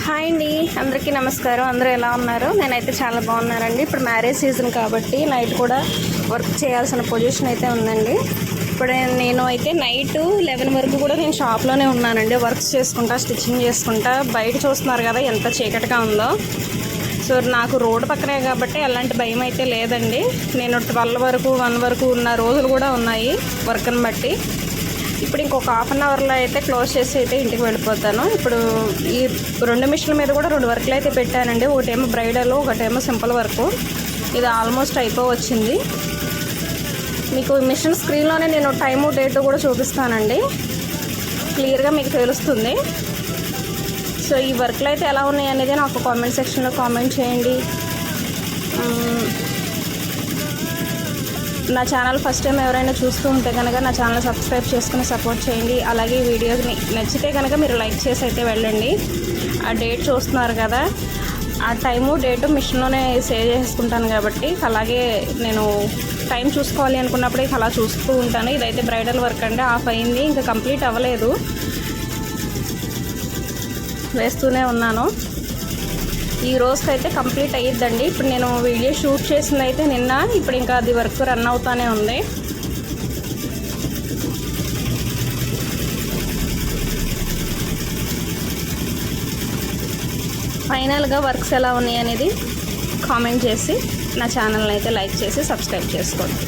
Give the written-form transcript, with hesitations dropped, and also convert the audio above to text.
Hi అండి, అందరికీ నమస్కారం. అందరూ ఎలా ఉన్నారు? నేనైతే చాలా బాగున్నానండి. ఇప్పుడు మ్యారేజ్ సీజన్ కాబట్టి నైట్ కూడా వర్క్ చేయాల్సిన పొజిషన్ అయితే ఉందండి. ఇప్పుడు నేను అయితే నైట్ 11 వరకు కూడా నేను షాప్లోనే ఉన్నానండి. వర్క్స్ చేసుకుంటా, స్టిచ్చింగ్ చేసుకుంటా. బయట చూస్తున్నారు కదా ఎంత చీకటిగా ఉందో. సో నాకు రోడ్డు పక్కనే కాబట్టి అలాంటి భయం అయితే లేదండి. నేను 12 వరకు 1 వరకు ఉన్న రోజులు కూడా ఉన్నాయి వర్క్ని బట్టి. ఇప్పుడు ఇంకొక హాఫ్ అన్ అవర్లో అయితే క్లోజ్ చేసి అయితే ఇంటికి వెళ్ళిపోతాను. ఇప్పుడు ఈ 2 మిషన్ల మీద కూడా 2 వర్క్లు అయితే పెట్టానండి. ఒకటేమో బ్రైడల్, ఒకటేమో సింపుల్ వర్క్. ఇది ఆల్మోస్ట్ అయిపోవచ్చింది. మీకు మిషన్ స్క్రీన్లోనే నేను టైము డేటు కూడా చూపిస్తానండి, క్లియర్గా మీకు తెలుస్తుంది. సో ఈ వర్క్లు అయితే ఎలా ఉన్నాయి అనేది నాకు కామెంట్ సెక్షన్లో కామెంట్ చేయండి. నా ఛానల్ ఫస్ట్ టైం ఎవరైనా చూస్తూ ఉంటే కనుక నా ఛానల్ సబ్స్క్రైబ్ చేసుకుని సపోర్ట్ చేయండి. అలాగే ఈ వీడియోని నచ్చితే కనుక మీరు లైక్ చేసి అయితే వెళ్ళండి. ఆ డేట్ చూస్తున్నారు కదా, ఆ టైము డేటు మిషన్లోనే సేవ్ చేసుకుంటాను కాబట్టి అలాగే నేను టైం చూసుకోవాలి అనుకున్నప్పుడే అలా చూస్తూ ఉంటాను. ఇదైతే బ్రైడల్ వర్క్ అండి, ఆఫ్ అయింది, ఇంకా కంప్లీట్ అవ్వలేదు, వేస్తూనే ఉన్నాను. ఈ రోజుకైతే కంప్లీట్ అయ్యిద్దండి. ఇప్పుడు నేను వీడియో షూట్ చేసింది అయితే నిన్న, ఇప్పుడు ఇంకా అది వర్క్ రన్ అవుతానే ఉంది. ఫైనల్గా వర్క్స్ ఎలా ఉన్నాయి అనేది కామెంట్ చేసి నా ఛానల్ని అయితే లైక్ చేసి సబ్స్క్రైబ్ చేసుకోండి.